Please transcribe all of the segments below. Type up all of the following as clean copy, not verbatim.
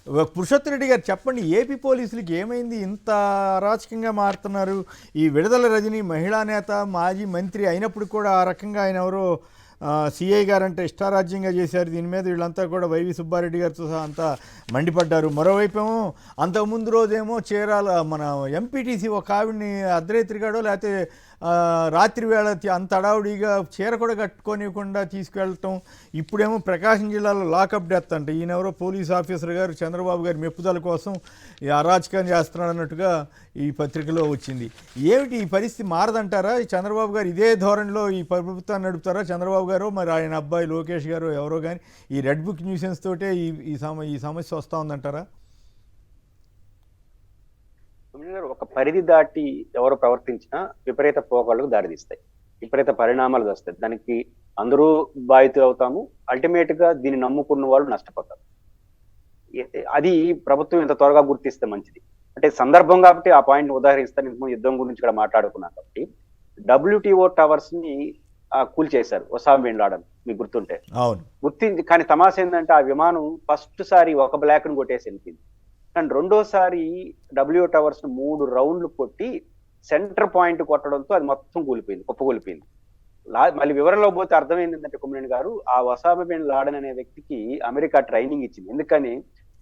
పురుషోత్తమ్ రెడ్డి గారు చెప్పండి, ఏపీ పోలీసులకి ఏమైంది ఇంత అరాచకంగా మారుతున్నారు? ఈ విడుదల రజని మహిళా నేత, మాజీ మంత్రి అయినప్పుడు కూడా ఆ రకంగా ఆయన ఎవరో సిఐ గారంటే ఇష్టారాజ్యంగా చేశారు. దీని మీద వీళ్ళంతా కూడా వైవి సుబ్బారెడ్డి గారితో సహా అంతా మండిపడ్డారు. మరోవైపు ఏమో అంతకుముందు రోజేమో చీరాల మన ఎంపీటీసీ ఒక ఆవిడ్ని అర్ధరాత్రిగాడో లేకపోతే రాత్రి వేళ అంత అడావుడిగా చీర కూడా కట్టుకోనివ్వకుండా తీసుకెళ్ళటం. ఇప్పుడేమో ప్రకాశం జిల్లాలో లాకప్ డెత్ అంటే ఈయనెవరో పోలీస్ ఆఫీసర్ గారు చంద్రబాబు గారి మెప్పుదల కోసం ఈ అరాచకం చేస్తున్నాడు అన్నట్టుగా ఈ పత్రికలో వచ్చింది. ఏమిటి ఈ పరిస్థితి మారదంటారా? ఈ చంద్రబాబు గారు ఇదే ధోరణిలో ఈ ప్రభుత్వాన్ని నడుపుతారా? చంద్రబాబు గారు మరి ఆయన అబ్బాయి లోకేష్ గారు ఎవరో కానీ ఈ రెడ్ బుక్ న్యూసెన్స్ తోటే ఈ సమస్య వస్తూ ఉందంటారా? ఒక పరిధి దాటి ఎవరు ప్రవర్తించినా విపరీత పోకళ్ళకు దారితీస్తాయి, విపరీత పరిణామాలు వస్తాయి. దానికి అందరూ బాధితులు అవుతాము. అల్టిమేట్ గా దీన్ని నమ్ముకున్న వాళ్ళు నష్టపోతారు. అది ప్రభుత్వం ఇంత త్వరగా గుర్తిస్తే మంచిది. అంటే సందర్భం కాబట్టి ఆ పాయింట్ ఉదాహరిస్తాను. యుద్ధం గురించి కూడా మాట్లాడుకున్నాను కాబట్టి WTO టవర్స్ ని కూల్చేశారు ఒసామా బిన్ లాడెన్, మీకు గుర్తుంటే. గుర్తించి కానీ తమాషా ఏంటంటే ఆ విమానం ఫస్ట్ సారి ఒక బ్లాక్ ని కొట్టేసి వెళ్ళింది. అండ్ రెండోసారి WTO టవర్స్ 3 రౌండ్లు కొట్టి సెంటర్ పాయింట్ కొట్టడంతో అది మొత్తం కూలిపోయింది, కుప్పకూలిపోయింది. మళ్ళీ వివరంలో పోతే అర్థమైంది ఏంటంటే కుమ్మరేణి గారు, ఆ ఒసామా బిన్ లాడెన్ అనే వ్యక్తికి అమెరికా ట్రైనింగ్ ఇచ్చింది. ఎందుకని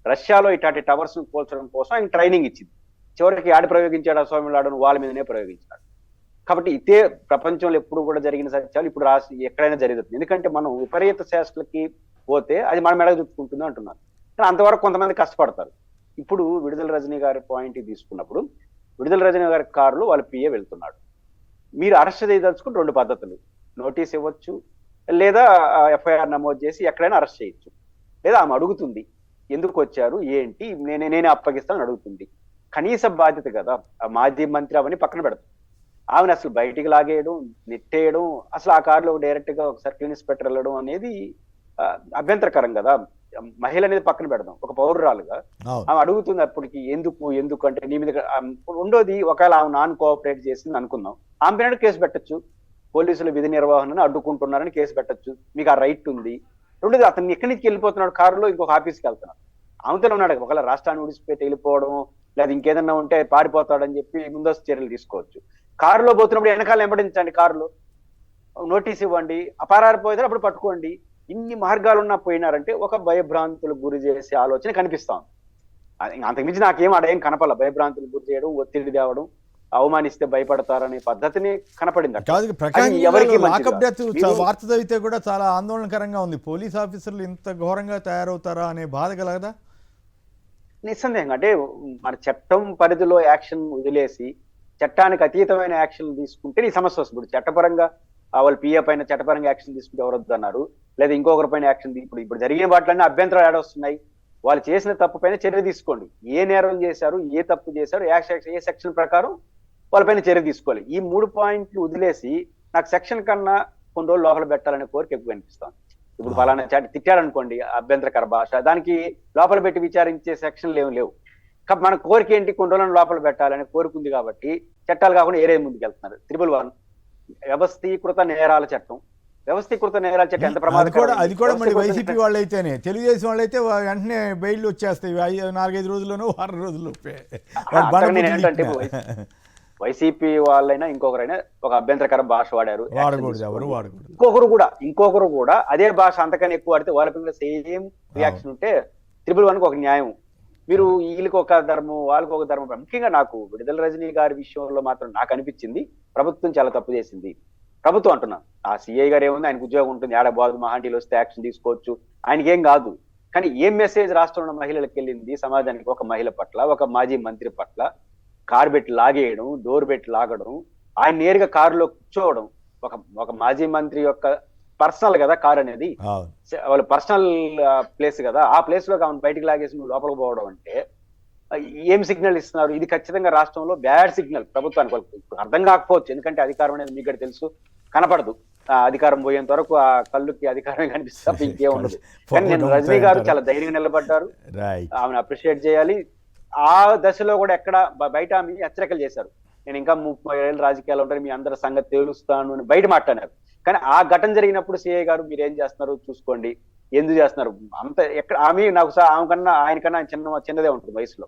రష్యాలో ఇట్లాంటి టవర్స్ ను పోల్చడం కోసం ఆయన ట్రైనింగ్ ఇచ్చింది. చివరికి ఆడి ప్రయోగించాడు ఒసామా బిన్ లాడెన్, వాళ్ళ మీదనే ప్రయోగించాడు. కాబట్టి ఇదే ప్రపంచంలో ఎప్పుడు కూడా జరిగిన సత్యాలు ఇప్పుడు ఎక్కడైనా జరుగుతుంది. ఎందుకంటే మనం విపరీత శాస్త్రలకి పోతే అది మన మెడకు చుట్టుకుంటుంది అంటున్నారు. కానీ అంతవరకు కొంతమంది కష్టపడతారు. ఇప్పుడు విడుదల రజనీ గారి పాయింట్ తీసుకున్నప్పుడు విడుదల రజనీ గారి కారులో వాళ్ళ పిఏ వెళ్తున్నాడు. మీరు అరెస్ట్ చేయదలుచుకుని 2 పద్ధతులు: నోటీస్ ఇవ్వచ్చు, లేదా FIR నమోదు చేసి ఎక్కడైనా అరెస్ట్ చేయొచ్చు. లేదా ఆమె అడుగుతుంది ఎందుకు వచ్చారు, ఏంటి, నేనే అప్పగిస్తానని అడుగుతుంది. కనీస బాధ్యత కదా. మాజీ మంత్రి అవన్నీ పక్కన పెడతాం. ఆమెను అసలు బయటికి లాగేయడం, నెట్టేయడం, అసలు ఆ కారులో డైరెక్ట్ గా ఒక సర్కిల్ ఇన్స్పెక్టర్ వెళ్ళడం అనేది అభ్యంతరకరం కదా. మహిళ అనేది పక్కన పెడదాం, ఒక పౌరురాలుగా ఆమె అడుగుతుంది అప్పటికి ఎందుకు అంటే నీ మీద ఉండోది. ఒకవేళ ఆమె నాన్ కోఆపరేట్ చేసింది అనుకుందాం, ఆమె పైన కేసు పెట్టచ్చు. పోలీసులు విధి నిర్వహణను అడ్డుకుంటున్నారని కేసు పెట్టచ్చు, మీకు ఆ రైట్ ఉంది. రెండోది, అతన్ని ఎక్కడి నుంచి వెళ్ళిపోతున్నాడు, కారులో ఇంకొక ఆఫీస్కి వెళ్తున్నాడు, ఆమెతో ఉన్నాడు. ఒకవేళ రాష్ట్రాన్ని విడిచిపెట్టి వెళ్ళిపోవడం లేదా ఇంకేదన్నా ఉంటే పారిపోతాడని చెప్పి ముందస్తు చర్యలు తీసుకోవచ్చు. కారులో పోతున్నప్పుడు వెనకాల వెంబడించండి, కారులో నోటీస్ ఇవ్వండి, అపారారిపోతే అప్పుడు పట్టుకోండి. ఇన్ని మార్గాలు ఉన్నా పోయినారంటే ఒక భయభ్రాంతులకు గురి చేసే ఆలోచన కనిపిస్తాం. అంతకుమించి నాకేం అడేం కనపడాల. భయభ్రాంతులకు గురి చేయడం, ఒత్తిడి తేవడం, అవమానిస్తే భయపడతారనే పద్ధతిని కనపడింది. వార్త చదివితే కూడా చాలా ఆందోళనకరంగా ఉంది. పోలీస్ ఆఫీసర్లు ఇంత ఘోరంగా తయారవుతారా అనే బాధ కలగదా? నిస్సందేహంగా. అంటే మన చట్టం పరిధిలో యాక్షన్ వదిలేసి చట్టానికి అతీతమైన యాక్షన్ తీసుకుంటే ఈ సమస్య వస్తుంది. ఇప్పుడు చట్టపరంగా వాళ్ళు పిఏ పైన చట్టపరంగా యాక్షన్ తీసుకుంటే ఎవరొద్దు అన్నారు, లేదా ఇంకొకరి పైన యాక్షన్. ఇప్పుడు జరిగిన వాటిలన్నీ అభ్యంతరాలు ఏడొస్తున్నాయి. వాళ్ళు చేసిన తప్పు పైన చర్య తీసుకోండి. ఏ నేరం చేశారు, ఏ తప్పు చేశారు, ఏ సెక్షన్ ప్రకారం వాళ్ళపైన చర్య తీసుకోవాలి. ఈ 3 పాయింట్లు వదిలేసి నాకు సెక్షన్ కన్నా కొన్ని రోజులు లోపల పెట్టాలనే కోరిక ఎక్కువ అనిపిస్తాను. ఇప్పుడు ఫలానా తిట్టారనుకోండి, అభ్యంతరకర భాష, దానికి లోపల పెట్టి విచారించే సెక్షన్లు ఏమి లేవు. కాబట్టి మన కోరిక ఏంటి, కొన్ని రోజులను లోపల పెట్టాలని కోరుకుంది. కాబట్టి చట్టాలు కాకుండా ఏరే ముందుకు వెళ్తున్నారు. 111 వ్యవస్థీకృత నేరాల చట్టం. వ్యవస్థీకృత నేరాల చట్టం ఎంత ప్రమాదకరం. అది కూడా మళ్ళీ వైసీపీ వాళ్ళు అయితేనే, తెలుగుదేశం వాళ్ళు అయితే వెంటనే బెయిల్ వచ్చేస్తాయి 4-5 రోజుల్లోనూ 6 రోజుల్లో. ఏంటంటే వైసీపీ వాళ్ళైనా ఇంకొకరైనా ఒక అభ్యంతరకర భాష వాడారు, ఇంకొకరు కూడా అదే భాష అంతకన్నా ఎక్కువ వాడితే వాళ్ళ పిల్లలు సేమ్ రియాక్షన్ ఉంటే 111కి ఒక న్యాయం. మీరు వీళ్ళకి ఒక ధర్మం, వాళ్ళకి ఒక ధర్మం. ముఖ్యంగా నాకు విడుదల రజనీ గారి విషయంలో మాత్రం నాకు అనిపించింది ప్రభుత్వం చాలా తప్పు చేసింది. ప్రభుత్వం అంటున్నాను, ఆ సిఐ గారు ఏముంది, ఆయనకు ఉద్యోగం ఉంటుంది, ఏడబాదు మహాంటీలు వస్తే యాక్షన్ తీసుకోవచ్చు, ఆయనకేం కాదు. కానీ ఏం మెసేజ్ రాష్ట్రంలో మహిళలకు వెళ్ళింది, సమాజానికి, ఒక మహిళ పట్ల, ఒక మాజీ మంత్రి పట్ల కారు పెట్టి లాగేయడం, డోర్ పెట్టి లాగడం, ఆయన నేరుగా కారులో కూర్చోవడం. ఒక మాజీ మంత్రి యొక్క పర్సనల్ కదా కార్ అనేది, వాళ్ళ పర్సనల్ ప్లేస్ కదా, ఆ ప్లేస్ లో ఆమె బయటికి లాగేసి నువ్వు లోపలికి పోవడం అంటే ఏం సిగ్నల్ ఇస్తున్నారు? ఇది ఖచ్చితంగా రాష్ట్రంలో బ్యాడ్ సిగ్నల్ ప్రభుత్వానికి. అర్థం కాకపోవచ్చు, ఎందుకంటే అధికారం అనేది మీకు తెలుసు, కనపడదు. అధికారం పోయేంత వరకు ఆ కళ్ళుకి అధికారమే కనిపిస్తా, ఇంకేం ఉండదు. కానీ నేను రజనీ గారు చాలా ధైర్యంగా నిలబడ్డారు, ఆమెను అప్రిషియేట్ చేయాలి. ఆ దశలో కూడా ఎక్కడ బయట ఆమె హెచ్చరికలు చేశారు, నేను ఇంకా 30 ఏళ్ళు రాజకీయాలు ఉంటారు, మీ అందరి సంగతి తెలుస్తాను అని బయట మాట్లాడారు. కానీ ఆ ఘటన జరిగినప్పుడు సిఐ గారు మీరేం చేస్తున్నారు చూసుకోండి, ఎందుకు చేస్తున్నారు అంత ఎక్కడ ఆమె నాకు ఆమె కన్నా ఆయన కన్నా చిన్నదే ఉంటుంది వయసులో.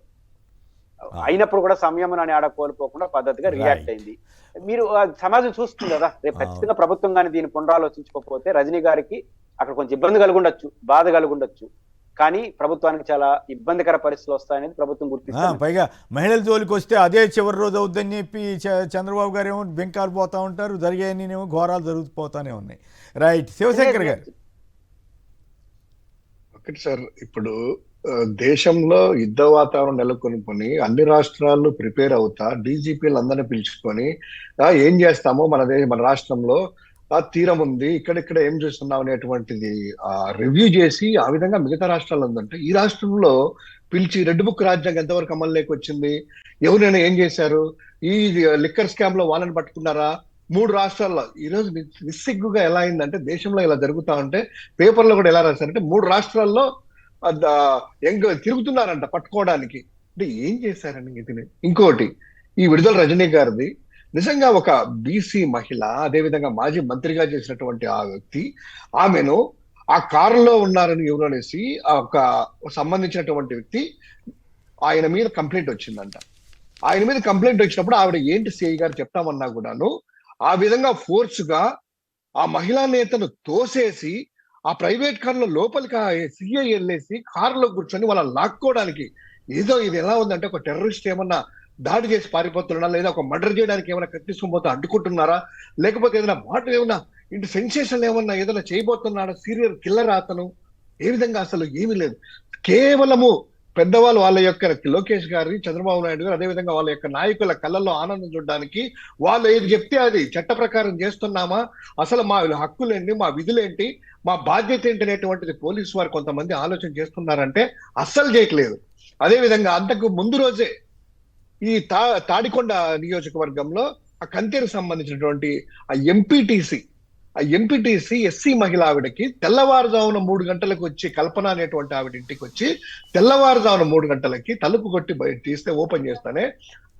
అయినప్పుడు కూడా సంయమనం అని ఆడ కోల్పోకుండా పద్ధతిగా రియాక్ట్ అయింది. మీరు సమాజం చూస్తుంది కదా, రేపు ఖచ్చితంగా ప్రభుత్వం కానీ దీన్ని పునరాలోచించుకోకపోతే రజనీ గారికి అక్కడ కొంచెం ఇబ్బంది కలిగి ఉండొచ్చు, బాధ కలిగి ఉండొచ్చు, కానీ ప్రభుత్వానికి చాలా ఇబ్బందికర పరిస్థితులు వస్తాయనేది ప్రభుత్వం గుర్తిస్తుంది. పైగా మహిళల జోలికి వస్తే అదే చివరి రోజు అవుద్దని చెప్పి చంద్రబాబు గారు ఏమో బెంకాలు పోతా ఉంటారు, జరిగేమో ఘోరాలు జరుగుతుపోతానే ఉన్నాయి. రైట్, శివశంకర్ గారు. ఒకటి సార్, ఇప్పుడు దేశంలో యుద్ధ వాతావరణం నెలకొని అన్ని రాష్ట్రాలు ప్రిపేర్ అవుతా డీజీపీలు అందరినీ పిలుచుకొని ఏం చేస్తామో మన రాష్ట్రంలో తీరం ఉంది, ఇక్కడిక్కడ ఏం చేస్తున్నాం అనేటువంటిది రివ్యూ చేసి ఆ విధంగా మిగతా రాష్ట్రాల్లో ఉందంటే, ఈ రాష్ట్రంలో పిలిచి రెడ్ బుక్ రాజ్యాంగం ఎంతవరకు అమల్లోకి వచ్చింది, ఎవరైనా ఏం చేశారు, ఈ లిక్కర్ స్కామ్ లో వాళ్ళని పట్టుకున్నారా, 3 రాష్ట్రాల్లో ఈరోజు నిస్సిగ్గుగా ఎలా అయిందంటే, దేశంలో ఇలా జరుగుతా ఉంటే పేపర్లో కూడా ఎలా రాశారంటే 3 రాష్ట్రాల్లో తిరుగుతున్నారంట పట్టుకోవడానికి. అంటే ఏం చేశారని ఇది. ఇంకోటి, ఈ విడుదల రజనీ గారిది నిజంగా ఒక బీసీ మహిళ, అదేవిధంగా మాజీ మంత్రిగా చేసినటువంటి ఆ వ్యక్తి, ఆమెను ఆ కారులో ఉన్నారని ఎవరు అనేసి ఒక సంబంధించినటువంటి వ్యక్తి ఆయన మీద కంప్లైంట్ వచ్చిందంట. ఆయన మీద కంప్లైంట్ వచ్చినప్పుడు ఆవిడ ఏంటి సిఐ గారు చెప్తామన్నా కూడాను ఆ విధంగా ఫోర్స్ గా ఆ మహిళా నేతను తోసేసి ఆ ప్రైవేట్ కారులో లోపలికి సిఐ వెళ్ళేసి కారులో కూర్చొని వాళ్ళని లాక్కోవడానికి, ఏదో ఇది ఎలా ఉందంటే ఒక టెర్రరిస్ట్ ఏమన్నా దాడి చేసి పారిపోతున్నారా, లేదా ఒక మర్డర్ చేయడానికి ఏమైనా కట్టించుకుని పోతే అడ్డుకుంటున్నారా, లేకపోతే ఏదైనా మాట ఏమన్నా ఇంటి సెన్సేషన్ ఏమన్నా ఏదైనా చేయబోతున్నాడా, సీరియల్ కిల్లర్ అతను, ఏ విధంగా అసలు ఏమీ లేదు. కేవలము పెద్దవాళ్ళు వాళ్ళ యొక్క లోకేష్ గారి, చంద్రబాబు నాయుడు గారు, అదేవిధంగా వాళ్ళ యొక్క నాయకుల కళ్ళల్లో ఆనందం చూడడానికి వాళ్ళు ఏది చెప్తే అది చట్ట ప్రకారం చేస్తున్నామా, అసలు మా హక్కులేంటి, మా విధులేంటి, మా బాధ్యత ఏంటి అనేటువంటిది పోలీసు వారు కొంతమంది ఆలోచన చేస్తున్నారంటే అస్సలు చేయట్లేదు. అదేవిధంగా అంతకు ముందు రోజే ఈ తాడికొండ నియోజకవర్గంలో ఆ కంతేరు సంబంధించినటువంటి ఆ ఎంపీటీసీ ఎస్సీ మహిళ ఆవిడకి తెల్లవారుజామున 3 గంటలకు వచ్చి, కల్పన అనేటువంటి ఆవిడ ఇంటికి వచ్చి తెల్లవారుజామున 3 గంటలకి తలుపు కొట్టి బయట తీస్తే ఓపెన్ చేస్తానే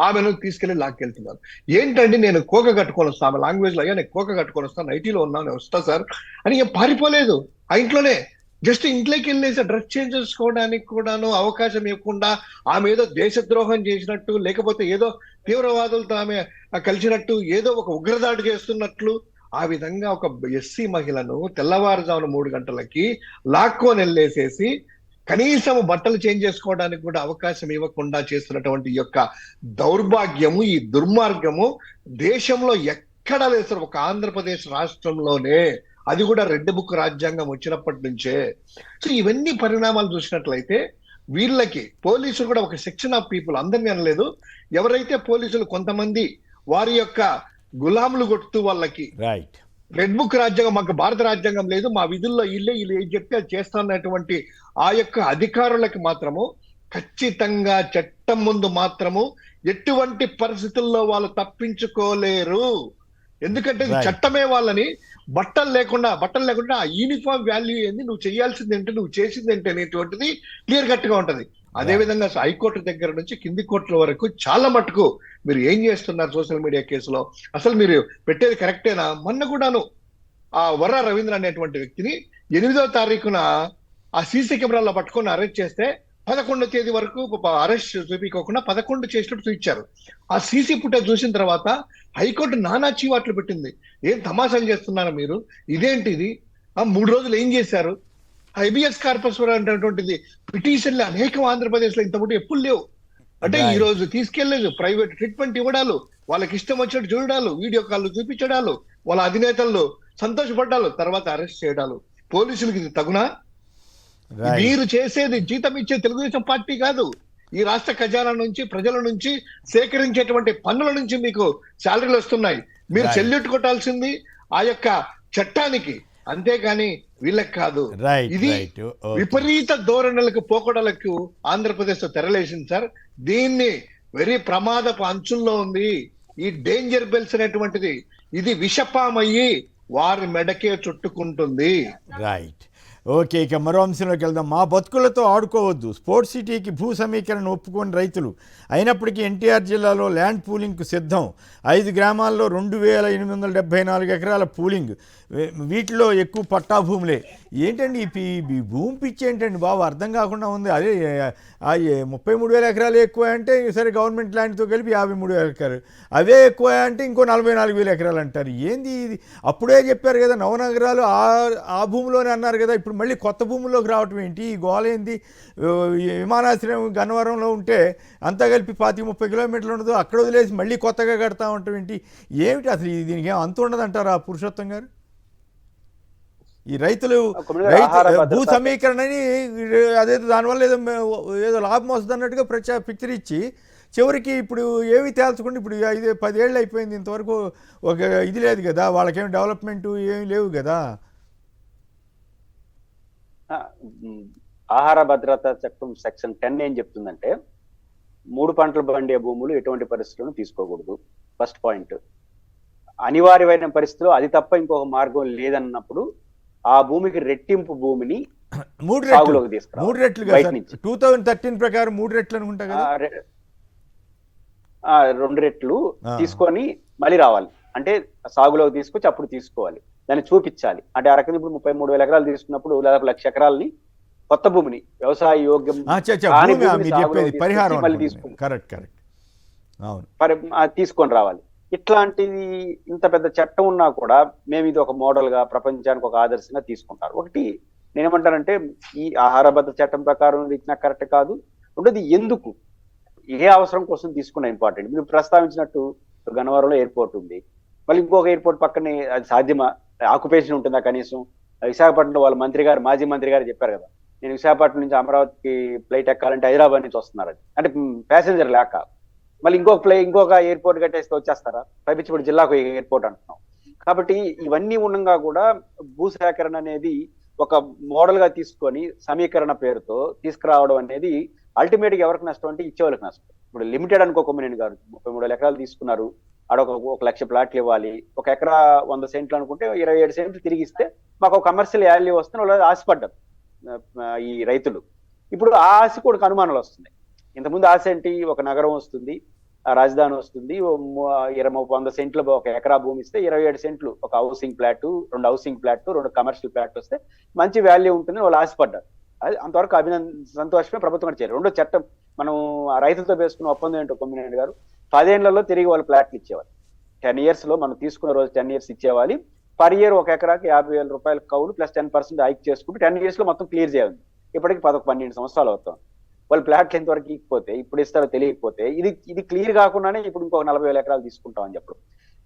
ఆమెను తీసుకెళ్లి లాక్కెళ్తున్నారు. ఏంటండి నేను కోక కట్టుకొని వస్తాను, ఆమె లాంగ్వేజ్ లో, అయ్యా నేను కోక కట్టుకొని వస్తాను, ఐటీలో ఉన్నాను, వస్తా సార్ అని ఏం పారిపోలేదు. ఆ ఇంట్లోనే జస్ట్ ఇంట్లోకి వెళ్ళేసి డ్రెస్ చేంజ్ చేసుకోవడానికి కూడాను అవకాశం ఇవ్వకుండా ఆమె ఏదో దేశద్రోహం చేసినట్టు, లేకపోతే ఏదో తీవ్రవాదులతో ఆమె కలిసినట్టు, ఏదో ఒక ఉగ్రదాడి చేస్తున్నట్లు, ఆ విధంగా ఒక ఎస్సీ మహిళను తెల్లవారుజామున 3 గంటలకి లాక్కొని వెళ్ళేసేసి కనీసం బట్టలు చేంజ్ చేసుకోవడానికి కూడా అవకాశం ఇవ్వకుండా చేస్తున్నటువంటి యొక్క దౌర్భాగ్యము, ఈ దుర్మార్గము దేశంలో ఎక్కడా లేదు సార్. ఒక ఆంధ్రప్రదేశ్ రాష్ట్రంలోనే, అది కూడా రెడ్ బుక్ రాజ్యాంగం వచ్చినప్పటి నుంచే. సో ఇవన్నీ పరిణామాలు చూసినట్లయితే వీళ్ళకి పోలీసులు కూడా ఒక సెక్షన్ ఆఫ్ పీపుల్, అందరినీ అనలేదు, ఎవరైతే పోలీసులు కొంతమంది వారి యొక్క గులాములు కొడుతూ వాళ్ళకి రెడ్ బుక్ రాజ్యాంగం, మాకు భారత రాజ్యాంగం లేదు, మా విధుల్లో వీళ్ళు ఏం చెప్తే అది చేస్తున్నటువంటి ఆ యొక్క అధికారులకి మాత్రము ఖచ్చితంగా చట్టం ముందు మాత్రము ఎటువంటి పరిస్థితుల్లో వాళ్ళు తప్పించుకోలేరు. ఎందుకంటే చట్టమే వాళ్ళని బట్టలు లేకుండా ఆ యూనిఫామ్ వాల్యూ ఏంది, నువ్వు చేయాల్సింది ఏంటి, నువ్వు చేసింది ఏంటి అనేటువంటిది క్లియర్ కట్ గా ఉంటది. అదే విధంగా హైకోర్టు దగ్గర నుంచి కింది కోర్టుల వరకు చాలా మటుకు మీరు ఏం చేస్తున్నారు సోషల్ మీడియా కేసులో, అసలు మీరు పెట్టేది కరెక్టేనా? మొన్న కూడాను ఆ వర్ర రవీంద్ర అనేటువంటి వ్యక్తిని 8వ తారీఖున ఆ సీసీ కెమెరాలో పట్టుకొని అరెస్ట్ చేస్తే 11వ తేదీ వరకు అరెస్ట్ చూపించకుండా 11 చేసినట్టు చూపించారు. ఆ సీసీ ఫుటేజ్ చూసిన తర్వాత హైకోర్టు నానా చీవాట్లు పెట్టింది. ఏం తమాషాలు చేస్తున్నారా మీరు, ఇదేంటిది, 3 రోజులు ఏం చేశారు? హైబియస్ కార్పస్ అనేటువంటిది పిటిషన్లు అనేకం ఆంధ్రప్రదేశ్ లో ఇంతకుముందు ఎప్పుడు లేవు. అంటే ఈ రోజు తీసుకెళ్లేదు, ప్రైవేట్ ట్రీట్మెంట్ ఇవ్వడాలు, వాళ్ళకి ఇష్టం వచ్చినట్టు చూడాలు, వీడియో కాల్ చూపించడాలు, వాళ్ళ అధినేతలు సంతోషపడ్డాలు, తర్వాత అరెస్ట్ చేయడాలు. పోలీసులకి ఇది తగునా? మీరు చేసేది జీతం ఇచ్చే తెలుగుదేశం పార్టీ కాదు, ఈ రాష్ట్ర ఖజానా నుంచి, ప్రజల నుంచి సేకరించేటువంటి పన్నుల నుంచి మీకు శాలరీలు వస్తున్నాయి. మీరు సెల్యూట్ కొట్టాల్సింది ఆ యొక్క చట్టానికి, అంతేగాని వీళ్ళకి కాదు. ఇది విపరీత ధోరణులకు, పోకడలకు ఆంధ్రప్రదేశ్ లో తెరలేసింది సార్. దీన్ని వెరీ ప్రమాదపు అంచుల్లో ఉంది. ఈ డేంజర్ బెల్స్ అనేటువంటిది ఇది విషపామయ్యి వారి మెడకే చుట్టుకుంటుంది. రైట్. ఓకే, ఇక మరో అంశంలోకి వెళ్దాం. మా బతుకులతో ఆడుకోవద్దు, స్పోర్ట్స్ సిటీకి భూ సమీకరణ ఒప్పుకోని రైతులు. అయినప్పటికీ ఎన్టీఆర్ జిల్లాలో ల్యాండ్ పూలింగ్కు సిద్ధం. 5 గ్రామాల్లో 2874 ఎకరాల పూలింగ్. వీటిలో ఎక్కువ పట్టా భూములే. ఏంటండి ఈ భూమి పిచ్చి ఏంటండి బాబు, అర్థం కాకుండా ఉంది. అదే 33,000 ఎకరాలు ఎక్కువ అంటే సరే గవర్నమెంట్ ల్యాండ్తో కలిపి 53,000 ఎకరాలు, అవే ఎక్కువ అంటే ఇంకో 44,000 ఎకరాలు అంటారు. ఏంది ఇది? అప్పుడే చెప్పారు కదా నవనగరాలు ఆ భూమిలోనే అన్నారు కదా, ఇప్పుడు మళ్ళీ కొత్త భూముల్లోకి రావటం ఏంటి? ఈ గోల ఏంది? విమానాశ్రయం గన్నవరంలో ఉంటే అంతా కలిపి 25-30 కిలోమీటర్లు ఉండదు, అక్కడ వదిలేసి మళ్ళీ కొత్తగా కడతా ఉంటాం ఏంటి? ఏమిటి అసలు దీనికి ఏం అంత ఉండదంటారా పురుషోత్తం గారు? ఈ రైతు భూ సమీకరణని అదే దానివల్ల ఏదో లాభం వస్తుంది అన్నట్టుగా పిక్చర్ ఇచ్చి చివరికి ఇప్పుడు ఏమీ తేల్చకుండా ఇప్పుడు 5-10 ఏళ్ళు అయిపోయింది, ఇంతవరకు ఒక ఇది లేదు కదా, వాళ్ళకేం డెవలప్మెంట్ ఏమి లేవు కదా. ఆహార భద్రతా చట్టం సెక్షన్ 10 ఏం చెప్తుందంటే 3 పంటలు పండే భూములు ఎటువంటి పరిస్థితులను తీసుకోకూడదు. First point. అనివార్యమైన పరిస్థితుల్లో అది తప్ప ఇంకొక మార్గం లేదన్నప్పుడు ఆ భూమికి రెట్టింపు భూమిని 3 సాగులోకి తీసుకురా. 3 రెట్లు 2013 ప్రకారం 3 రెట్లు అనుకుంటా కదా. 2 రెట్లు తీసుకొని మళ్ళీ రావాలి, అంటే సాగులోకి తీసుకొచ్చి అప్పుడు తీసుకోవాలి, దాన్ని చూపించాలి. అంటే ఆ రకంగా ఇప్పుడు 33,000 ఎకరాలు తీసుకున్నప్పుడు దాదాపు 1,00,000 ఎకరాలని కొత్త భూమిని వ్యవసాయ యోగ్యం తీసుకొని రావాలి. ఇట్లాంటిది ఇంత పెద్ద చట్టం ఉన్నా కూడా మేము ఇది ఒక మోడల్ గా ప్రపంచానికి ఒక ఆదర్శంగా తీసుకుంటారు. ఒకటి నేనేమంటానంటే ఈ ఆహార భద్రత చట్టం ప్రకారం ఇచ్చిన కరెక్ట్ కాదు. రెండోది ఎందుకు, ఏ అవసరం కోసం తీసుకున్న ఇంపార్టెంట్. మీరు ప్రస్తావించినట్టు గన్నవరంలో ఎయిర్పోర్ట్ ఉంది, మళ్ళీ ఇంకొక ఎయిర్పోర్ట్ పక్కనే అది సాధ్యమా? ఆక్యుపేషన్ ఉంటుందా కనీసం? విశాఖపట్నంలో వాళ్ళ మాజీ మంత్రి గారు చెప్పారు కదా, నేను విశాఖపట్నం నుంచి అమరావతికి ఫ్లైట్ ఎక్కాలంటే హైదరాబాద్ నుంచి వస్తున్నారు, అది అంటే ప్యాసింజర్ లేక. మళ్ళీ ఇంకొక ఎయిర్పోర్ట్ కట్టేస్తే వచ్చేస్తారా? పైపిచ్చిపూడి జిల్లాకు ఎయిర్పోర్ట్ అంటున్నాం. కాబట్టి ఇవన్నీ ఉండగా కూడా భూసేకరణ అనేది ఒక మోడల్ గా తీసుకొని సమీకరణ పేరుతో తీసుకురావడం అనేది అల్టిమేట్ గా ఎవరికి నష్టం అంటే ఇచ్చేవాళ్ళకి నష్టం. ఇప్పుడు లిమిటెడ్ అనుకో కొమ్మినేని గారు 33,000 ఎకరాలు తీసుకున్నారు, ఆడ 1,00,000 ప్లాట్లు ఇవ్వాలి, 1 ఎకరా 100 సెంట్లు అనుకుంటే 27 సెంట్లు తిరిగి ఇస్తే మాకు ఒక కమర్షియల్ వాల్యూ వస్తుంది, వాళ్ళు ఆశపడ్డారు ఈ రైతులు. ఇప్పుడు ఆ ఆశ కూడా అనుమానాలు వస్తున్నాయి. ఇంతకుముందు ఆశ ఏంటి? ఒక నగరం వస్తుంది, రాజధాని వస్తుంది, 100 సెంట్లు 1 ఎకరా భూమి ఇస్తే 27 సెంట్లు ఒక housing plot, 2 housing plot, 2 commercial plot వస్తే మంచి వాల్యూ ఉంటుంది, వాళ్ళు ఆశపడ్డారు. అది అంతవరకు సంతోషమే, ప్రభుత్వం కూడా చేయాలి. రెండో చట్టం మనం ఆ రైతులతో వేసుకున్న ఒప్పందం ఏంటో కొమ్మినేని గారు 10 ఏళ్లలో తిరిగి వాళ్ళు ప్లాట్లు ఇచ్చేవాళ్ళు. 10 years లో మనం తీసుకున్న రోజు 10 years ఇచ్చేవాలి. పర్ ఇయర్ 1 ఎకరాకి 50,000 రూపాయలు కౌలు ప్లస్ 10% హైక్ చేసుకుంటూ 10 years లో మొత్తం క్లియర్ చేయాలి. ఇప్పటికి 11-12 సంవత్సరాలు అవుతాం. వాళ్ళు ప్లాట్లు ఎంతవరకు ఇకపోతే ఇప్పుడు ఇస్తారో తెలియకపోతే ఇది క్లియర్ కాకుండానే ఇప్పుడు ఇంకొక 40,000 ఎకరాలు తీసుకుంటాం అని చెప్పడం.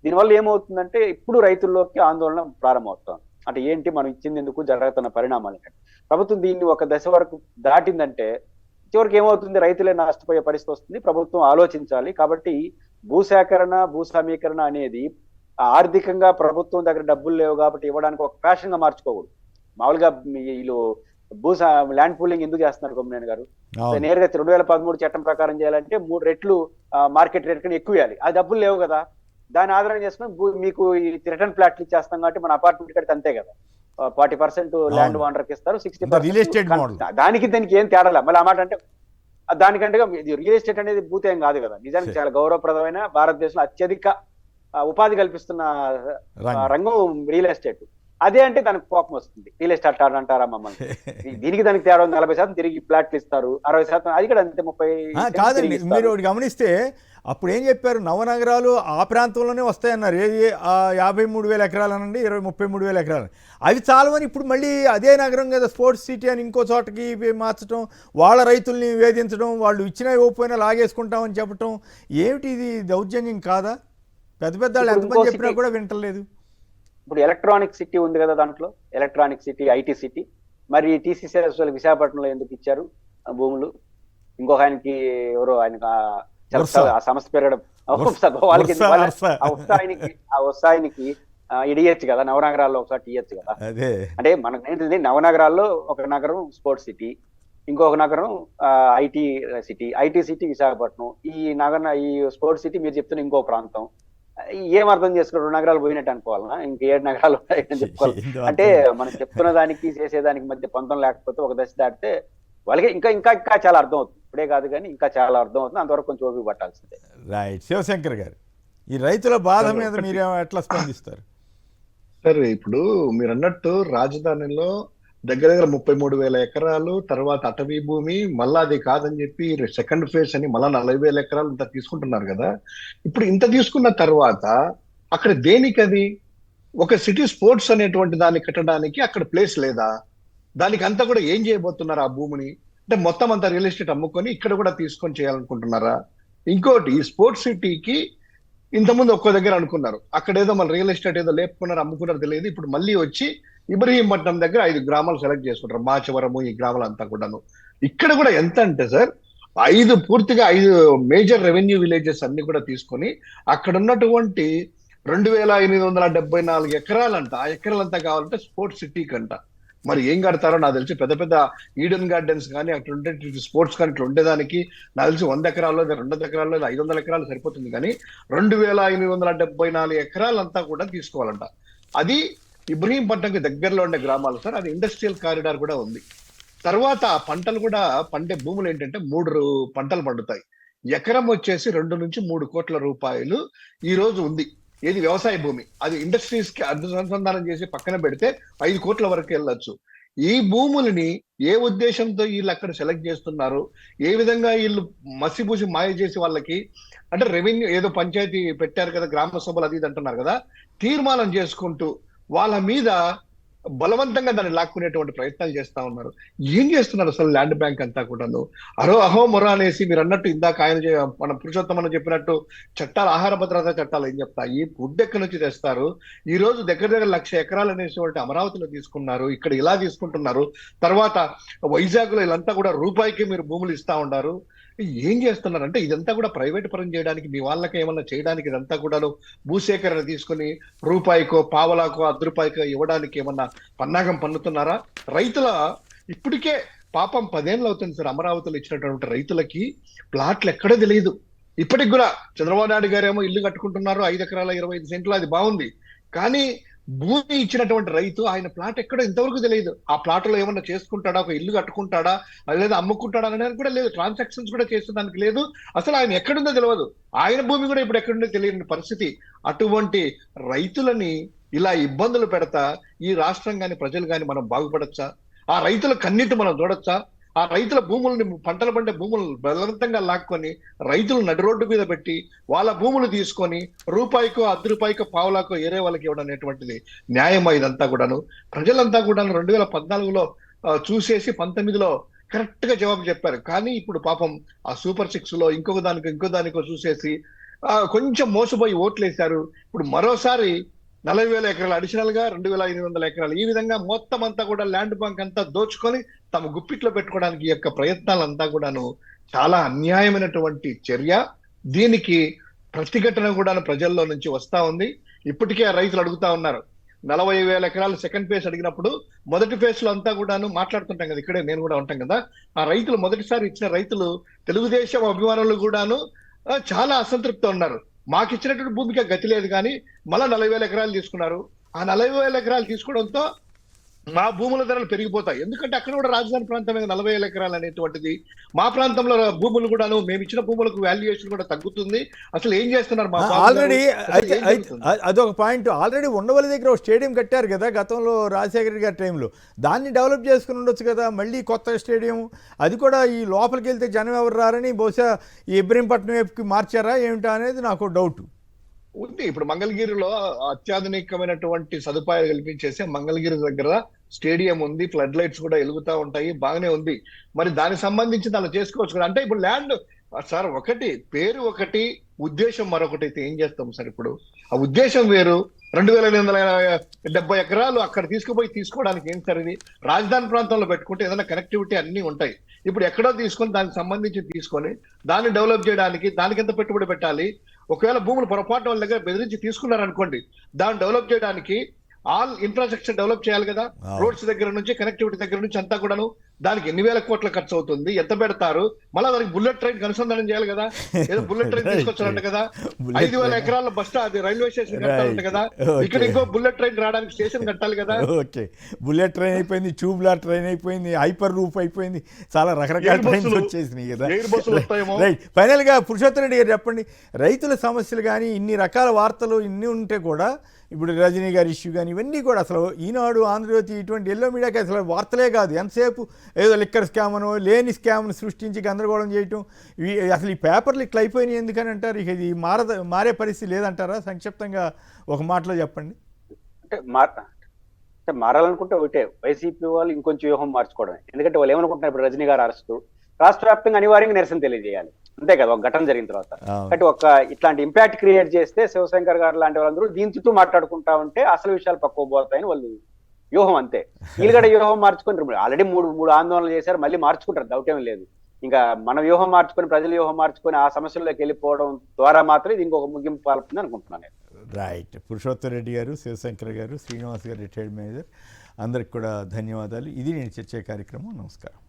దీనివల్ల ఏమవుతుందంటే ఇప్పుడు రైతుల్లోకి ఆందోళన ప్రారంభమవుతాం. అంటే ఏంటి మనం ఇచ్చింది ఎందుకు, జరుగుతున్న పరిణామాలు ఏంటంటే ప్రభుత్వం దీన్ని ఒక దశ వరకు దాటిందంటే చివరికి ఏమవుతుంది, రైతులే నష్టపోయే పరిస్థితి వస్తుంది. ప్రభుత్వం ఆలోచించాలి. కాబట్టి భూసేకరణ భూ సమీకరణ అనేది ఆర్థికంగా ప్రభుత్వం దగ్గర డబ్బులు లేవు కాబట్టి ఇవ్వడానికి ఒక ఫ్యాషన్ గా మార్చుకోకూడదు. మామూలుగా వీళ్ళు ల్యాండ్ పూలింగ్ ఎందుకు చేస్తున్నారు కొమ్మినేని గారు? నేరుగా 2013 చట్టం ప్రకారం చేయాలంటే 3 రెట్లు మార్కెట్ రేట్ కన్నా ఎక్కువ ఇవ్వాలి. ఆ డబ్బులు లేవు కదా, దాన్ని ఆధారం చేసుకుని మీకు రిటర్న్ ప్లాట్లు ఇచ్చేస్తాం కాబట్టి మన అపార్ట్మెంట్ కడితే అంతే కదా, 40% ల్యాండ్ ఓనర్కి ఇస్తారు, 60% దానికి ఏం తేడాల. మళ్ళీ ఆ మాట అంటే దానికంటే రియల్ ఎస్టేట్ అనేది భూతేం కాదు కదా, నిజానికి చాలా గౌరవప్రదమైన భారతదేశంలో అత్యధిక ఉపాధి కల్పిస్తున్న రంగం రియల్ ఎస్టేట్. అదే అంటే దానికి కోపం వస్తుంది. రియల్ ఎస్టేట్ అంటారా మమ్మల్ని? దీనికి దానికి తేడా 40% తిరిగి ప్లాట్లు ఇస్తారు, 60% అది కూడా అంతే 30 కాదండి. మీరు గమనిస్తే అప్పుడు ఏం చెప్పారు, నవనగరాలు ఆ ప్రాంతంలోనే వస్తాయన్నారు. ఏది 53,000 ఎకరాలు అనండి, 33,000 ఎకరాలు అవి చాలవని ఇప్పుడు మళ్ళీ అదే నగరం కదా స్పోర్ట్స్ సిటీ అని ఇంకో చోటకి మార్చడం, వాళ్ళ రైతుల్ని వేధించడం, వాళ్ళు ఇచ్చినా ఇవ్వకపోయినా లాగేసుకుంటామని చెప్పటం ఏమిటి? ఇది దౌర్జన్యం కాదా? పెద్ద పెద్ద వాళ్ళు ఎంతమంది చెప్పినా కూడా వింటలేదు. ఇప్పుడు ఎలక్ట్రానిక్ సిటీ ఉంది కదా, దాంట్లో ఎలక్ట్రానిక్ సిటీ, ఐటీ సిటీ. మరి టీసీసీఎస్ వాళ్ళకి విశాఖపట్నంలో ఎందుకు ఇచ్చారు భూములు? ఇంకొక ఆయనకి ఎవరో ఆయనకు ఆ సంస్థ పెరగడం వాళ్ళకి ఆ వస్తాయనికి ఇడియచ్చు కదా, నవనగరాల్లో ఒకసారి ఇయ్యచ్చు కదా. అంటే మనకు ఏంటిది, నవనగరాల్లో ఒక నగరం స్పోర్ట్స్ సిటీ, ఇంకొక నగరం ఐటీ సిటీ విశాఖపట్నం, ఈ స్పోర్ట్స్ సిటీ మీరు చెప్తున్న ఇంకో ప్రాంతం, ఏం అర్థం చేసుకో 2 నగరాలు పోయినట్టు అనుకోవాలన్నా, ఇంక 7 నగరాలు ఉన్నాయని చెప్పుకోవాలి. ఏందో అంటే అర్థం. మనం చెప్తున్న దానికి చేసేదానికి మధ్య పొంతం లేకపోతే ఒక దశ దాటితే వాళ్ళకి ఇంకా ఇంకా ఇంకా చాలా అర్థం అవుతుంది. ఇప్పుడే కాదు కానీ ఇంకా చాలా అర్థం అవుతుంది. అంతవరకు కొంచెం ఓపిక పట్టాల్సిందే. రైట్. శివశంకర్ గారు, ఈ రైతుల బాధ మీద మీరు ఎట్లా స్పందిస్తారు? సరే, ఇప్పుడు మీరు అన్నట్టు రాజధానిలో దగ్గర దగ్గర 33,000 ఎకరాలు, తర్వాత అటవీ భూమి, మళ్ళా అది కాదని చెప్పి సెకండ్ ఫేజ్ అని మళ్ళా 40,000 ఎకరాలు ఇంత తీసుకుంటున్నారు కదా. ఇప్పుడు ఇంత తీసుకున్న తర్వాత అక్కడ దేనికి అది ఒక సిటీ స్పోర్ట్స్ అనేటువంటి దాన్ని కట్టడానికి అక్కడ ప్లేస్ లేదా? దానికి అంతా కూడా ఏం చేయబోతున్నారు ఆ భూమిని? అంటే మొత్తం అంతా రియల్ ఎస్టేట్ అమ్ముకొని ఇక్కడ కూడా తీసుకొని చేయాలనుకుంటున్నారా? ఇంకోటి, ఈ స్పోర్ట్స్ సిటీకి ఇంతకుముందు ఒక్కో దగ్గర అనుకున్నారు, అక్కడ ఏదో మన రియల్ ఎస్టేట్ ఏదో లేపుకున్నారు, అమ్ముకున్నారు తెలియదు. ఇప్పుడు మళ్ళీ వచ్చి ఇబ్రహీంపట్నం దగ్గర 5 గ్రామాలు సెలెక్ట్ చేసుకుంటారు, మాచవరము, ఈ గ్రామాలు అంతా కూడాను. ఇక్కడ కూడా ఎంత అంటే సార్, పూర్తిగా 5 మేజర్ రెవెన్యూ విలేజెస్ అన్ని కూడా తీసుకొని అక్కడ ఉన్నటువంటి 2,874 ఎకరాలంట. ఆ ఎకరాలంతా కావాలంటే స్పోర్ట్స్ సిటీ కంట. మరి ఏం కడతారో నాకు తెలిసి పెద్ద పెద్ద ఈడెన్ గార్డెన్స్ కానీ అక్కడ ఉండే స్పోర్ట్స్ కానీ ఇట్లా ఉండేదానికి నాకు తెలిసి 100 ఎకరాల్లో 200 ఎకరాల్లో 500 ఎకరాలు సరిపోతుంది. కానీ 2,874 ఎకరాలంతా కూడా తీసుకోవాలంట. అది ఇబ్రహీంపట్నంకి దగ్గరలో ఉండే గ్రామాలు సార్. అది ఇండస్ట్రియల్ కారిడార్ కూడా ఉంది. తర్వాత ఆ పంటలు కూడా పండే భూములు ఏంటంటే 3 పంటలు పండుతాయి. ఎకరం వచ్చేసి 2 నుంచి 3 కోట్ల రూపాయలు ఈ రోజు ఉంది. ఏది వ్యవసాయ భూమి, అది ఇండస్ట్రీస్ కి అనుసంధానం చేసి పక్కన పెడితే 5 కోట్ల వరకు వెళ్ళొచ్చు. ఈ భూములని ఏ ఉద్దేశంతో వీళ్ళు అక్కడ సెలెక్ట్ చేస్తున్నారు, ఏ విధంగా వీళ్ళు మసిబూసి మాయ చేసి వాళ్ళకి అంటే రెవెన్యూ ఏదో పంచాయతీ పెట్టారు కదా, గ్రామ సభలు అది ఇది అంటున్నారు కదా, తీర్మానం చేసుకుంటూ వాళ్ళ మీద బలవంతంగా దాన్ని లాక్కునేటువంటి ప్రయత్నాలు చేస్తా ఉన్నారు. ఏం చేస్తున్నారు అసలు ల్యాండ్ బ్యాంక్ అంతా కూడాను? అహో మొర అనేసి మీరు అన్నట్టు ఇందాక మన పురుషోత్తమని చెప్పినట్టు చట్టాలు, ఆహార భద్రతా చట్టాలు ఏం చెప్తాయి? ఫుడ్ ఎక్కడి నుంచి తెస్తారు? ఈ రోజు దగ్గర దగ్గర 1,00,000 ఎకరాలు అనేటువంటి అమరావతిలో తీసుకున్నారు, ఇక్కడ ఇలా తీసుకుంటున్నారు. తర్వాత వైజాగ్ లో ఇదంతా కూడా రూపాయికి మీరు భూములు ఇస్తా ఉన్నారు. ఏం చేస్తున్నారంటే ఇదంతా కూడా ప్రైవేట్ పరం చేయడానికి, మీ వాళ్ళకి ఏమన్నా చేయడానికి ఇదంతా కూడా భూసేకరణ తీసుకుని రూపాయికో పావలాకో 1 రూపాయికో ఇవ్వడానికి ఏమన్నా పన్నాగం పన్నుతున్నారా? రైతుల ఇప్పటికే పాపం 10 ఏళ్ళు అవుతుంది సార్ అమరావతిలో ఇచ్చినటువంటి రైతులకి ప్లాట్లు ఎక్కడో తెలియదు. ఇప్పటికి కూడా చంద్రబాబు నాయుడు గారేమో ఇల్లు కట్టుకుంటున్నారు 5 ఎకరాల 25 సెంట్లు, అది బాగుంది. కానీ భూమి ఇచ్చినటువంటి రైతు ఆయన ప్లాట్ ఎక్కడో ఇంతవరకు తెలియదు. ఆ ప్లాట్ లో ఏమన్నా చేసుకుంటాడా, ఒక ఇల్లు కట్టుకుంటాడా, లేదా అమ్ముకుంటాడా అనేది కూడా లేదు. ట్రాన్సాక్షన్స్ కూడా చేసేదానికి లేదు. అసలు ఆయన ఎక్కడుందో తెలియదు. ఆయన భూమి కూడా ఇప్పుడు ఎక్కడుందో తెలియని పరిస్థితి. అటువంటి రైతులని ఇలా ఇబ్బందులు పెడతా ఈ రాష్ట్రం గాని ప్రజలు గాని మనం బాగుపడచ్చా? ఆ రైతుల కన్నీటి మనం చూడొచ్చా? ఆ రైతుల భూముల్ని, పంటలు పండే భూములను బలవంతంగా లాక్కొని రైతులు నడి రోడ్డు మీద పెట్టి వాళ్ళ భూములు తీసుకొని రూపాయికో 1 రూపాయికో పావులాకో ఏరే వాళ్ళకి ఇవ్వడం అనేటువంటిది న్యాయమా? ఇదంతా కూడాను ప్రజలంతా కూడా 2014లో చూసేసి 19లో కరెక్ట్ గా జవాబు చెప్పారు. కానీ ఇప్పుడు పాపం ఆ సూపర్ 6 లో ఇంకో దానికో చూసేసి కొంచెం మోసపోయి ఓట్లేశారు. ఇప్పుడు మరోసారి 40,000 ఎకరాలు అడిషనల్ గా 2,500 ఎకరాలు, ఈ విధంగా మొత్తం అంతా కూడా ల్యాండ్ బ్యాంక్ అంతా దోచుకొని తమ గుప్పిట్లో పెట్టుకోవడానికి ఈ యొక్క ప్రయత్నాలంతా కూడాను చాలా అన్యాయమైనటువంటి చర్య. దీనికి ప్రతిఘటన కూడా ప్రజల్లో నుంచి వస్తా ఉంది. ఇప్పటికే రైతులు అడుగుతా ఉన్నారు. 40,000 ఎకరాలు సెకండ్ ఫేజ్ అడిగినప్పుడు మొదటి ఫేజ్ లో అంతా కూడాను మాట్లాడుతుంటాం కదా, ఇక్కడే నేను కూడా ఉంటాం కదా, ఆ రైతులు మొదటిసారి ఇచ్చిన రైతులు తెలుగుదేశం అభిమానులు కూడాను చాలా అసంతృప్తి ఉన్నారు. మాకు ఇచ్చినటువంటి భూమికి గతి లేదు, కానీ మళ్ళా 40,000 ఎకరాలు తీసుకున్నారు. ఆ 40,000 ఎకరాలు తీసుకోవడంతో మా భూముల ధరలు పెరిగిపోతాయి. ఎందుకంటే అక్కడ కూడా రాజధాని ప్రాంతమే 40,000 ఎకరాలు అనేటువంటిది. మా ప్రాంతంలో భూములు కూడాను మేము ఇచ్చిన భూములకు వాల్యుయేషన్ కూడా తగ్గుతుంది. అసలు ఏం చేస్తున్నారు? ఆల్రెడీ అదొక పాయింట్. ఆల్రెడీ ఉండవల్లి దగ్గర ఒక స్టేడియం కట్టారు కదా గతంలో రాజశేఖర గారి టైంలో. దాన్ని డెవలప్ చేసుకుని ఉండొచ్చు కదా, మళ్ళీ కొత్త స్టేడియం. అది కూడా ఈ లోపలికి వెళ్తే జనం ఎవరు రారని బహుశా ఈ ఇబ్రహీంపట్నం వైపుకి మార్చారా ఏమిటా అనేది నాకు డౌట్ ఉంది. ఇప్పుడు మంగళగిరిలో అత్యాధునికమైనటువంటి సదుపాయాలు కల్పించేసి మంగళగిరి దగ్గర స్టేడియం ఉంది, ఫ్లడ్ లైట్స్ కూడా వెలుగుతా ఉంటాయి, బాగానే ఉంది. మరి దానికి సంబంధించి దాన్ని చేసుకోవచ్చు కదా. అంటే ఇప్పుడు ల్యాండ్ సార్ ఒకటి, పేరు ఒకటి, ఉద్దేశం మరొకటి అయితే ఏం చేస్తాం సార్? ఇప్పుడు ఆ ఉద్దేశం వేరు. 2,870 ఎకరాలు అక్కడ తీసుకుపోయి తీసుకోవడానికి ఏం సార్? ఇది రాజధాని ప్రాంతంలో పెట్టుకుంటే ఏదైనా కనెక్టివిటీ అన్ని ఉంటాయి. ఇప్పుడు ఎక్కడో తీసుకొని దానికి సంబంధించి తీసుకొని దాన్ని డెవలప్ చేయడానికి దానికి ఎంత పెట్టుబడి పెట్టాలి? ఒకవేళ భూములు పొరపాటు వాళ్ళ దగ్గర బెదిరించి తీసుకున్నారనుకోండి, దాన్ని డెవలప్ చేయడానికి ఆల్ ఇన్ఫ్రాస్ట్రక్చర్ డెవలప్ చేయాలి కదా. రోడ్స్ దగ్గర నుంచి, కనెక్టివిటీ దగ్గర నుంచి అంతా కూడాను దానికి ఎన్ని వేల కోట్ల ఖర్చు అవుతుంది, ఎంత పెడతారు, మళ్ళీ దానికి బుల్లెట్ ట్రైన్ అనుసంధానం చేయాలి కదా. ఏదో బుల్లెట్ ట్రైన్ తీసుకొచ్చారంట కదా, 5,000 ఎకరాల బస్ అది రైల్వే స్టేషన్ కట్టాలంట కదా, ఇక్కడ ఇంకో బుల్లెట్ ట్రైన్ రావడానికి స్టేషన్ కట్టాలి కదా. ఓకే, బుల్లెట్ ట్రైన్ అయిపోయింది, ట్యూబ్లర్ ట్రైన్ అయిపోయింది, హైపర్ రూప్ అయిపోయింది, చాలా రకరకాల ట్రైన్స్ వచ్చేసినాయి కదా. ఎయిర్ బస్సులు వస్తాయేమో. రైట్, ఫైనల్గా పురుషోత్తమ రెడ్డి గారు చెప్పండి, రైతుల సమస్యలు కానీ ఇన్ని రకాల వార్తలు ఇన్ని ఉంటే కూడా ఇప్పుడు రజనీ గారి ఇష్యూ కానీ ఇవన్నీ కూడా అసలు ఈనాడు, ఆంధ్రజ్యోతి ఇటువంటి ఎల్లో మీడియాకి అసలు వార్తలే కాదు, ఎంతసేపు ఏదో లిక్కర్ స్కామ్ను లేని స్కామ్ను సృష్టించి గందరగోళం చేయటం, అసలు ఈ పేపర్లు ఇట్లా అయిపోయినాయి ఎందుకని అంటారు? ఇక ఇది మారే పరిస్థితి లేదంటారా? సంక్షిప్తంగా ఒక మాటలో చెప్పండి. అంటే మారాలనుకుంటే ఒకటే, వైసీపీ వాళ్ళు ఇంకొంచెం వ్యూహం మార్చుకోవడమే. ఎందుకంటే వాళ్ళు ఏమనుకుంటున్నారు, ఇప్పుడు రజనీ గారు అరెస్టు రాష్ట్ర వ్యాప్తంగా అనివార్యంగా నిరసన తెలియజేయాలి, అంతే కదా, ఒక ఘటన జరిగిన తర్వాత. కాబట్టి ఒక ఇట్లాంటి ఇంపాక్ట్ క్రియేట్ చేస్తే శివశంకర్ గారు లాంటి వాళ్ళందరూ దీని చుట్టూ మాట్లాడుకుంటా ఉంటే అసలు విషయాలు పక్కకు పోతాయని వాళ్ళు వ్యూహం. అంతే, వీళ్ళగడ వ్యూహం మార్చుకొని ఆల్రెడీ మూడు ఆందోళనలు చేశారు, మళ్ళీ మార్చుకుంటారు, డౌటేం లేదు. ఇంకా మన వ్యూహం మార్చుకొని, ప్రజల వ్యూహం మార్చుకొని ఆ సమస్యల్లోకి వెళ్ళిపోవడం ద్వారా మాత్రం ఇది ఇంకొక ముగింపు పాల్పొంది అనుకుంటున్నాను. రైట్, పురుషోత్తమ రెడ్డి గారు, శివశంకర్ గారు, శ్రీనివాస్ గారు, రిటైర్డ్ మేనేజర్, అందరికి కూడా ధన్యవాదాలు. ఇది నేను చర్చే కార్యక్రమం. నమస్కారం.